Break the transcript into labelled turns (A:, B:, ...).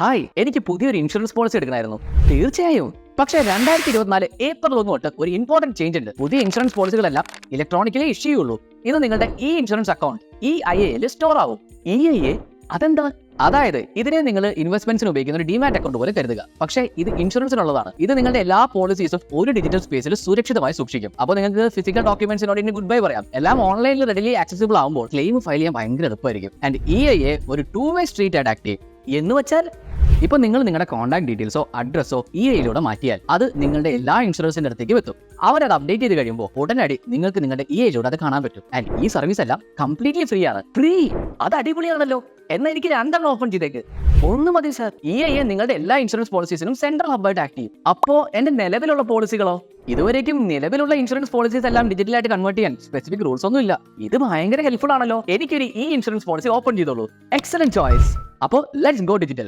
A: Hi, എനിക്ക് പുതിയൊരു insurance policy എടുക്കണമായിരുന്നു. തീർച്ചയായും. പക്ഷേ 2024 ഏപ്രിൽ 1 തൊട്ട് ഒരു ഇമ്പോർട്ടന്റ് ചേഞ്ച് ഉണ്ട്. പുതിയ ഇൻഷുറൻസ് പോളിസികളെല്ലാം ഇലക്ട്രോണിക്കലി ഇഷ്യൂ ചെയ്യുള്ളൂ. ഇത് നിങ്ങളുടെ ഇൻഷുറൻസ് അക്കൗണ്ട് EIA സ്റ്റോർ ആവും. EIA അതെന്താ? അതായത് ഇതിനെ നിങ്ങൾ ഇൻവെസ്റ്റ്മെന്റ്സിന് ഉപയോഗിക്കുന്ന ഒരു ഡിമാറ്റ് അക്കൗണ്ട് പോലെ കരുതുക. പക്ഷേ ഇത് ഇൻഷുറൻസിനുള്ളതാണ്. ഇത് നിങ്ങളുടെ എല്ലാ പോളിസീസും ഒരു ഡിജിറ്റൽ സ്പേസിൽ സുരക്ഷിതമായി സൂക്ഷിക്കും. അപ്പോൾ നിങ്ങൾക്ക് ഫിസിക്കൽ ഡോക്യുമെന്റ്സിനോട് ഇനി ഗുഡ് ബൈ പറയാം. എല്ലാം ഓൺലൈനിൽ റെഡിലി ആക്സസിബിൾ ആകുമ്പോൾ ക്ലെയിം ഫയൽ ചെയ്യാൻ ഭയങ്കര എളുപ്പമായിരിക്കും. ആൻഡ് EIA ഒരു 2-way സ്ട്രീറ്റ് അഡാക്റ്റീവ് എന്ന് വെച്ചാൽ ഇപ്പൊ നിങ്ങൾ നിങ്ങളുടെ കോൺടാക്ട് ഡീറ്റെയിൽസോ അഡ്രസ്സോ EIA മാറ്റിയാൽ അത് നിങ്ങളുടെ എല്ലാ ഇൻഷുറൻസിന്റെ അടുത്തേക്ക് എത്തും. അവരത് അപ്ഡേറ്റ് ചെയ്ത് കഴിയുമ്പോൾ ഉടനടി നിങ്ങൾക്ക് നിങ്ങളുടെ EIA അത് കാണാൻ പറ്റും. ആൻഡ് ഈ സർവീസ് എല്ലാം കംപ്ലീറ്റ്ലി ഫ്രീ ആണ്. ഫ്രീ? അത് അടിപൊളിയാണല്ലോ. എന്നാൽ എനിക്ക് 2 ഓപ്പൺ ചെയ്തേക്ക്. ഒന്ന് മതി സാർ. EIA നിങ്ങളുടെ എല്ലാ ഇൻഷുറൻസ് പോളിസീസിനും സെൻട്രൽ ഹബ്ബായിട്ട് ആക്ട് ചെയ്യും. അപ്പോ എന്റെ നിലവിലുള്ള പോളിസികളോ? ഇതുവരേക്കും നിലവിലുള്ള ഇൻഷുറൻസ് പോളിസീസ് എല്ലാം ഡിജിറ്റലായിട്ട് കൺവേർട്ട് ചെയ്യാൻ സ്പെസിഫിക് റൂൾസ് ഒന്നും ഇല്ല. ഇത് ഭയങ്കര ഹെൽപ്ഫുൾ ആണല്ലോ. എനിക്കൊരു ഇൻഷുറൻസ് പോളിസി ഓപ്പൺ ചെയ്തോളൂ. Excellent choice. അപ്പോൾ ലെറ്റ്സ് ഗോ ഡിജിറ്റൽ.